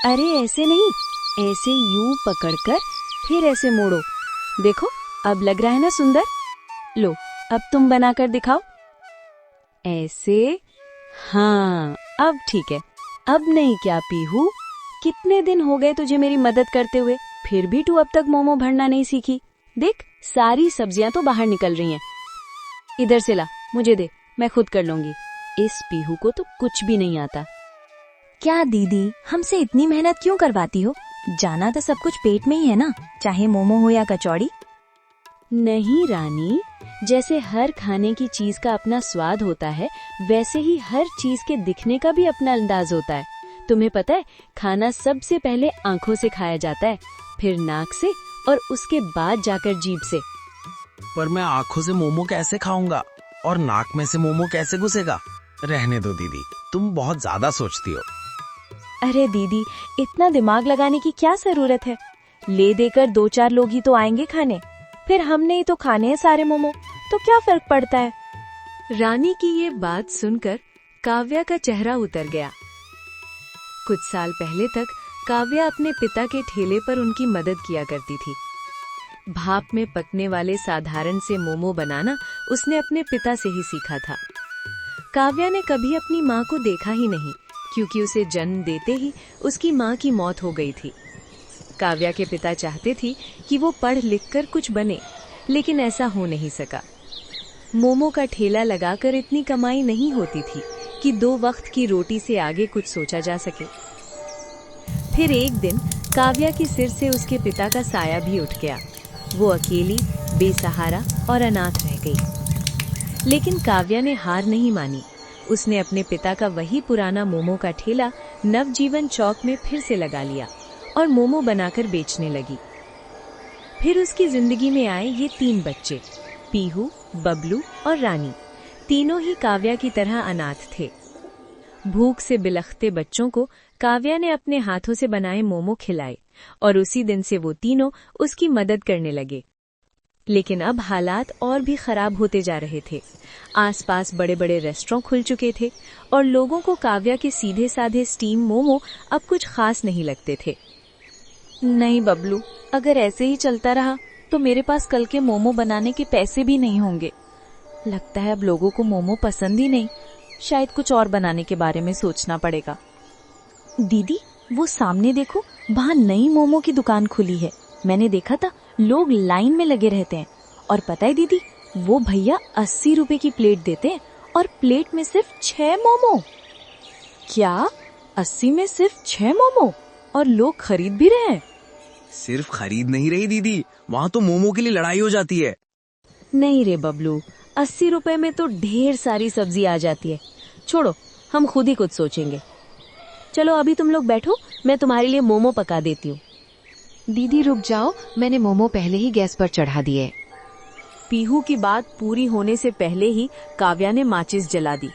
अरे ऐसे नहीं, ऐसे यूं पकड़कर फिर ऐसे मोड़ो। देखो अब लग रहा है ना सुंदर। लो अब तुम बनाकर दिखाओ। ऐसे। हाँ अब ठीक है। अब नहीं क्या पीहू, कितने दिन हो गए तुझे मेरी मदद करते हुए, फिर भी तू अब तक मोमो भरना नहीं सीखी। देख सारी सब्जियां तो बाहर निकल रही हैं। इधर से ला, मुझे दे, मैं खुद कर लूंगी। इस पीहू को तो कुछ भी नहीं आता। क्या दीदी, हमसे इतनी मेहनत क्यों करवाती हो? जाना तो सब कुछ पेट में ही है ना, चाहे मोमो हो या कचौड़ी। नहीं रानी, जैसे हर खाने की चीज का अपना स्वाद होता है, वैसे ही हर चीज के दिखने का भी अपना अंदाज होता है। तुम्हें पता है, खाना सबसे पहले आंखों से खाया जाता है, फिर नाक से और उसके बाद जाकर जीभ से। पर मैं आंखों से मोमो कैसे खाऊंगा और नाक में से मोमो कैसे घुसेगा? रहने दो दीदी, तुम बहुत ज्यादा सोचती हो। अरे दीदी, इतना दिमाग लगाने की क्या जरूरत है? ले देकर 2-4 लोग ही तो आएंगे खाने, फिर हमने ही तो खाने हैं सारे मोमो, तो क्या फर्क पड़ता है? रानी की ये बात सुनकर काव्या का चेहरा उतर गया। कुछ साल पहले तक काव्या अपने पिता के ठेले पर उनकी मदद किया करती थी। भाप में पकने वाले साधारण से मोमो बनाना उसने अपने पिता से ही सीखा था। काव्या ने कभी अपनी माँ को देखा ही नहीं, क्योंकि उसे जन्म देते ही उसकी माँ की मौत हो गई थी। काव्या के पिता चाहते थे कि वो पढ़ लिख कर कुछ बने, लेकिन ऐसा हो नहीं सका। मोमो का ठेला लगाकर इतनी कमाई नहीं होती थी कि 2 वक्त की रोटी से आगे कुछ सोचा जा सके। फिर एक दिन काव्या के सिर से उसके पिता का साया भी उठ गया। वो अकेली, बेसहारा और अनाथ रह गई। लेकिन काव्या ने हार नहीं मानी। उसने अपने पिता का वही पुराना मोमो का ठेला नवजीवन चौक में फिर से लगा लिया और मोमो बनाकर बेचने लगी। फिर उसकी जिंदगी में आए ये 3 बच्चे, पीहू, बबलू और रानी। तीनों ही काव्या की तरह अनाथ थे। भूख से बिलखते बच्चों को काव्या ने अपने हाथों से बनाए मोमो खिलाए और उसी दिन से वो तीनों उसकी मदद करने लगे। लेकिन अब हालात और भी खराब होते जा रहे थे। आसपास बड़े बड़े रेस्टोरेंट खुल चुके थे और लोगों को काव्या के सीधे साधे स्टीम मोमो अब कुछ खास नहीं लगते थे। नहीं बबलू, अगर ऐसे ही चलता रहा तो मेरे पास कल के मोमो बनाने के पैसे भी नहीं होंगे। लगता है अब लोगों को मोमो पसंद ही नहीं, शायद कुछ और बनाने के बारे में सोचना पड़ेगा। दीदी, वो सामने देखो, वहाँ नई मोमो की दुकान खुली है। मैंने देखा था, लोग लाइन में लगे रहते हैं। और पता है दीदी, वो भैया 80 रुपए की प्लेट देते हैं और प्लेट में सिर्फ 6 मोमो। क्या 80 में सिर्फ 6 मोमो? और लोग खरीद भी रहे हैं। सिर्फ खरीद नहीं रही दीदी, वहाँ तो मोमो के लिए लड़ाई हो जाती है। नहीं रे बबलू, 80 रुपए में तो ढेर सारी सब्जी आ जाती है। छोड़ो, हम खुद ही कुछ सोचेंगे। चलो अभी तुम लोग बैठो, मैं तुम्हारे लिए मोमो पका देती हूँ। दीदी रुक जाओ, मैंने मोमो पहले ही गैस पर चढ़ा दिए। पीहू की बात पूरी होने से पहले ही काव्या ने माचिस जला दी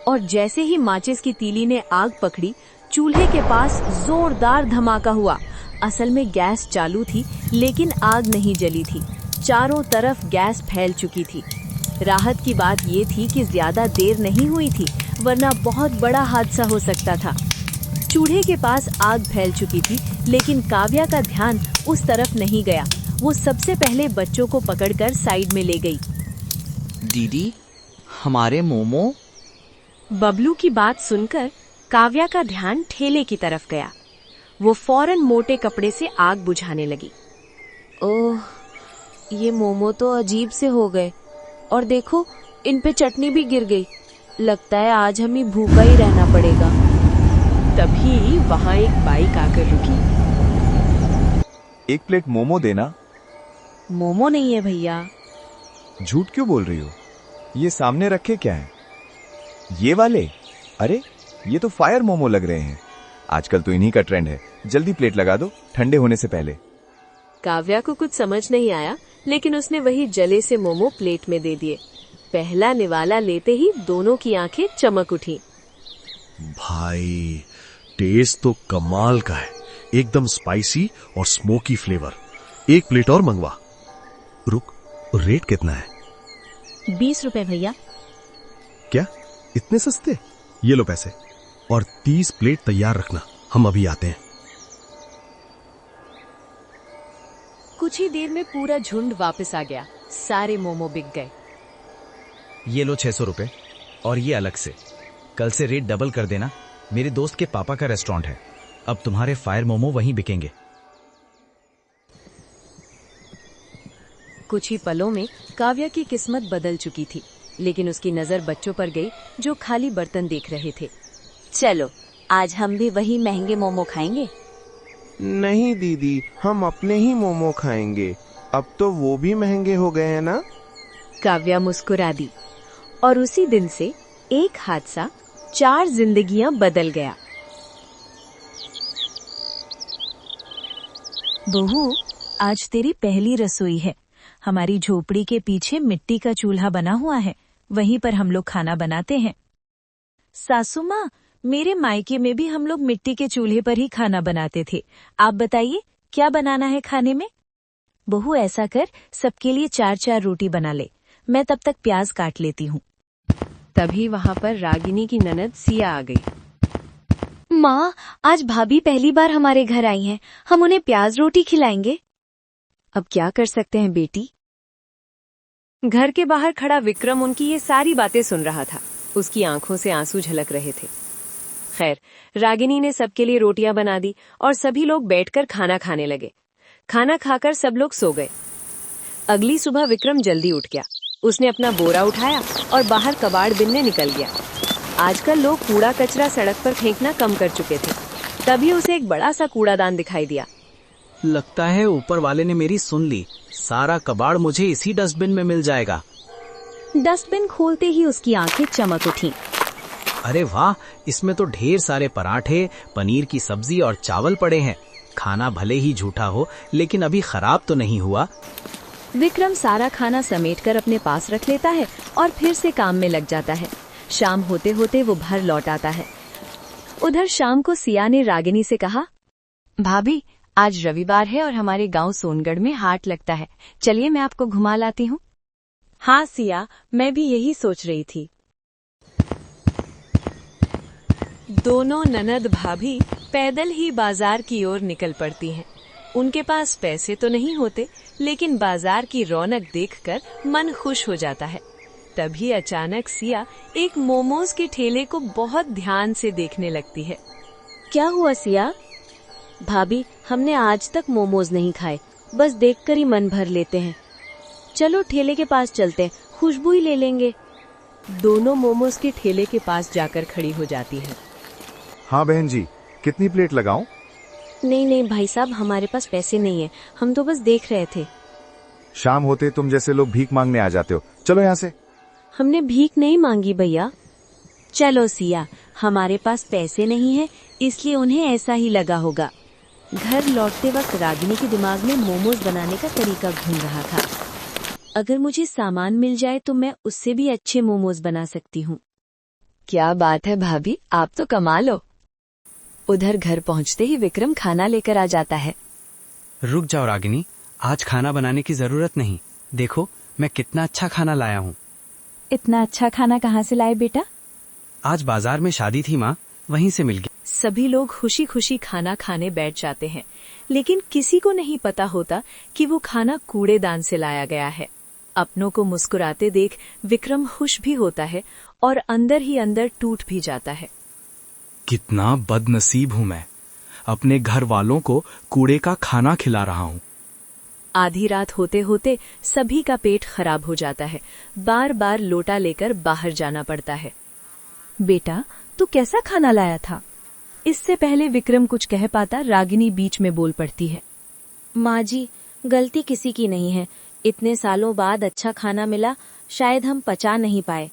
और जैसे ही माचिस की तीली ने आग पकड़ी, चूल्हे के पास जोरदार धमाका हुआ। असल में गैस चालू थी लेकिन आग नहीं जली थी। चारों तरफ गैस फैल चुकी थी। राहत की बात ये थी कि ज्यादा देर नहीं हुई थी, वरना बहुत बड़ा हादसा हो सकता था। चूल्हे के पास आग फैल चुकी थी, लेकिन काव्या का ध्यान उस तरफ नहीं गया। वो सबसे पहले बच्चों को पकड़कर साइड में ले गई। दीदी, हमारे मोमो? बबलू की बात सुनकर काव्या का ध्यान ठेले की तरफ गया। वो फौरन मोटे कपड़े से आग बुझाने लगी। ओह, ये मोमो तो अजीब से हो गए, और देखो इन पे चटनी भी गिर गई। लगता है आज हमें भूखा ही रहना पड़ेगा। तभी वहाँ एक बाइक आकर रुकी। एक प्लेट मोमो देना। मोमो नहीं है भैया। झूठ क्यों बोल रही हो? ये सामने रखे क्या है? ये वाले? अरे ये तो फायर मोमो लग रहे हैं। आजकल तो इन्हीं का ट्रेंड है। जल्दी प्लेट लगा दो, ठंडे होने से पहले। काव्या को कुछ समझ नहीं आया, लेकिन उसने वही जले से मोमो प्लेट में दे दिए। पहला निवाला लेते ही दोनों की आंखें चमक उठी। भाई, टेस्ट तो कमाल का है, एकदम स्पाइसी और स्मोकी फ्लेवर। एक प्लेट और मंगवा। रुक, रेट कितना है? 20 रुपए भैया। क्या, इतने सस्ते? ये लो पैसे, और 30 प्लेट तैयार रखना, हम अभी आते हैं। कुछ ही देर में पूरा झुंड वापस आ गया। सारे मोमो बिक गए। ये लो 600 रुपए और ये अलग से। कल से रेट डबल कर देना। मेरे दोस्त के पापा का रेस्टोरेंट है, अब तुम्हारे फायर मोमो वहीं बिकेंगे। कुछ ही पलों में काव्या की किस्मत बदल चुकी थी, लेकिन उसकी नजर बच्चों पर गई जो खाली बर्तन देख रहे थे। चलो आज हम भी वही महंगे मोमो खाएंगे। नहीं दीदी, हम अपने ही मोमो खाएंगे। अब तो वो भी महंगे हो गए हैं ना। काव्या मुस्कुरा दी और उसी दिन से एक हादसा 4 जिंदगियां बदल गया। बहू, आज तेरी पहली रसोई है। हमारी झोपड़ी के पीछे मिट्टी का चूल्हा बना हुआ है, वहीं पर हम लोग खाना बनाते हैं। सासू माँ, मेरे मायके में भी हम लोग मिट्टी के चूल्हे पर ही खाना बनाते थे। आप बताइए क्या बनाना है खाने में? बहू, ऐसा कर, सबके लिए 4-4 रोटी बना ले। मैं तब तक प्याज काट लेती हूँ। तभी वहाँ पर रागिनी की ननद सिया आ गई। माँ, आज भाभी पहली बार हमारे घर आई हैं। हम उन्हें प्याज रोटी खिलाएंगे। अब क्या कर सकते हैं बेटी। घर के बाहर खड़ा विक्रम उनकी ये सारी बातें सुन रहा था। उसकी आंखों से आंसू झलक रहे थे। खैर, रागिनी ने सबके लिए रोटियां बना दी और सभी लोग बैठकर खाना खाने लगे। खाना खाकर सब लोग सो गए। अगली सुबह विक्रम जल्दी उठ गया। उसने अपना बोरा उठाया और बाहर कबाड़ बिनने निकल गया। आजकल लोग कूड़ा कचरा सड़क पर फेंकना कम कर चुके थे। तभी उसे एक बड़ा सा कूड़ादान दिखाई दिया। लगता है ऊपर वाले ने मेरी सुन ली। सारा कबाड़ मुझे इसी डस्टबिन में मिल जाएगा। डस्टबिन खोलते ही उसकी आंखें चमक उठीं। अरे वाह, इसमें तो ढेर सारे पराठे, पनीर की सब्जी और चावल पड़े हैं। खाना भले ही झूठा हो, लेकिन अभी खराब तो नहीं हुआ। विक्रम सारा खाना समेटकर अपने पास रख लेता है और फिर से काम में लग जाता है। शाम होते होते वो घर लौट आता है। उधर शाम को सिया ने रागिनी से कहा, भाभी, आज रविवार है और हमारे गांव सोनगढ़ में हाट लगता है। चलिए मैं आपको घुमा लाती हूँ। हाँ सिया, मैं भी यही सोच रही थी। दोनों ननद भाभी पैदल ही बाजार की ओर निकल पड़ती हैं। उनके पास पैसे तो नहीं होते, लेकिन बाजार की रौनक देखकर मन खुश हो जाता है। तभी अचानक सिया एक मोमोज के ठेले को बहुत ध्यान से देखने लगती है। क्या हुआ सिया? भाभी, हमने आज तक मोमोज नहीं खाए, बस देखकर ही मन भर लेते हैं। चलो ठेले के पास चलते हैं, खुशबू ही ले लेंगे। दोनों मोमोज के ठेले के पास जाकर खड़ी हो जाती है। हाँ बहन जी, कितनी प्लेट लगाऊं? नहीं भाई साहब, हमारे पास पैसे नहीं है, हम तो बस देख रहे थे। शाम होते तुम जैसे लोग भीख मांगने आ जाते हो। चलो यहाँ से। हमने भीख नहीं मांगी भैया। चलो सिया, हमारे पास पैसे नहीं है, इसलिए उन्हें ऐसा ही लगा होगा। घर लौटते वक्त रागिनी के दिमाग में मोमोज बनाने का तरीका घूम रहा था। अगर मुझे सामान मिल जाए तो मैं उससे भी अच्छे मोमोज बना सकती हूँ। क्या बात है भाभी, आप तो कमाल हो। उधर घर पहुंचते ही विक्रम खाना लेकर आ जाता है। रुक जाओ रागिनी, आज खाना बनाने की जरूरत नहीं। देखो मैं कितना अच्छा खाना लाया हूँ। इतना अच्छा खाना कहाँ से लाए बेटा? आज बाजार में शादी थी माँ, वहीं से मिल गया। सभी लोग खुशी खुशी खाना खाने बैठ जाते हैं, लेकिन किसी को नहीं पता होता कि वो खाना कूड़ेदान से लाया गया है। अपनों को मुस्कुराते देख विक्रम खुश भी होता है और अंदर ही अंदर टूट भी जाता है। कितना बदनसीब हूँ मैं, अपने घर वालों को कूड़े का खाना खिला रहा हूँ। आधी रात होते होते सभी का पेट खराब हो जाता है। बार बार लोटा लेकर बाहर जाना पड़ता है। बेटा, तू कैसा खाना लाया था? इससे पहले विक्रम कुछ कह पाता, रागिनी बीच में बोल पड़ती है। माँ जी, गलती किसी की नहीं है। इतने सालों बाद अच्छा खाना मिला, शायद हम पचा नहीं पाए।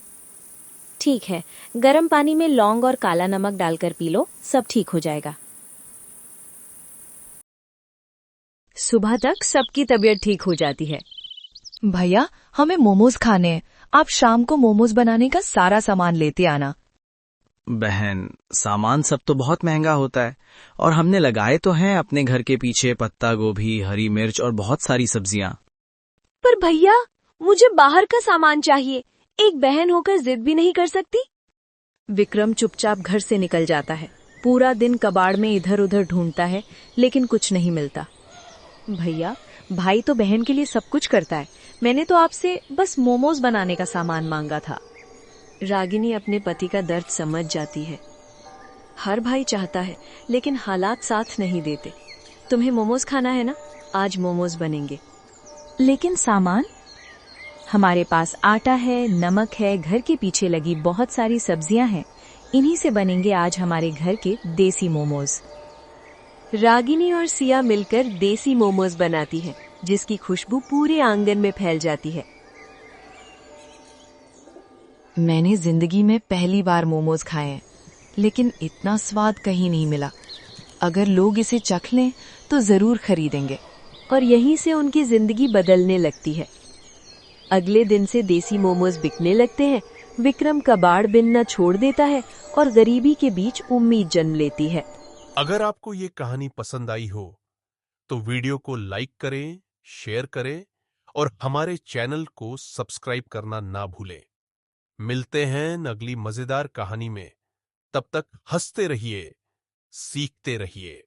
ठीक है, गर्म पानी में लौंग और काला नमक डालकर पी लो, सब ठीक हो जाएगा। सुबह तक सबकी तबीयत ठीक हो जाती है। भैया, हमें मोमोज खाने हैं। आप शाम को मोमोज बनाने का सारा सामान लेते आना। बहन, सामान सब तो बहुत महंगा होता है और हमने लगाए तो हैं अपने घर के पीछे पत्ता गोभी, हरी मिर्च और बहुत सारी सब्जियां। पर भैया, मुझे बाहर का सामान चाहिए। एक बहन होकर जिद भी नहीं कर सकती। विक्रम चुपचाप घर से निकल जाता है। पूरा दिन कबाड़ में इधर उधर ढूंढता है, लेकिन कुछ नहीं मिलता। भैया, भाई तो बहन के लिए सब कुछ करता है। मैंने तो आपसे बस मोमोज बनाने का सामान मांगा था। रागिनी अपने पति का दर्द समझ जाती है। हर भाई चाहता है, लेकिन हालात साथ नहीं देते। तुम्हें मोमोज खाना है ना? आज मोमोज बनेंगे। लेकिन सामान? हमारे पास आटा है, नमक है, घर के पीछे लगी बहुत सारी सब्जियां हैं। इन्हीं से बनेंगे आज हमारे घर के देसी मोमोज। रागिनी और सिया मिलकर देसी मोमोज बनाती है, जिसकी खुशबू पूरे आंगन में फैल जाती है। मैंने जिंदगी में पहली बार मोमोज खाए हैं, लेकिन इतना स्वाद कहीं नहीं मिला। अगर लोग इसे चख लें तो जरूर खरीदेंगे। और यहीं से उनकी जिंदगी बदलने लगती है। अगले दिन से देसी मोमोज बिकने लगते हैं। विक्रम कबाड़ बिनना छोड़ देता है और गरीबी के बीच उम्मीद जन्म लेती है। अगर आपको ये कहानी पसंद आई हो तो वीडियो को लाइक करें, शेयर करें और हमारे चैनल को सब्सक्राइब करना ना भूलें। मिलते हैं अगली मजेदार कहानी में। तब तक हंसते रहिए, सीखते रहिए।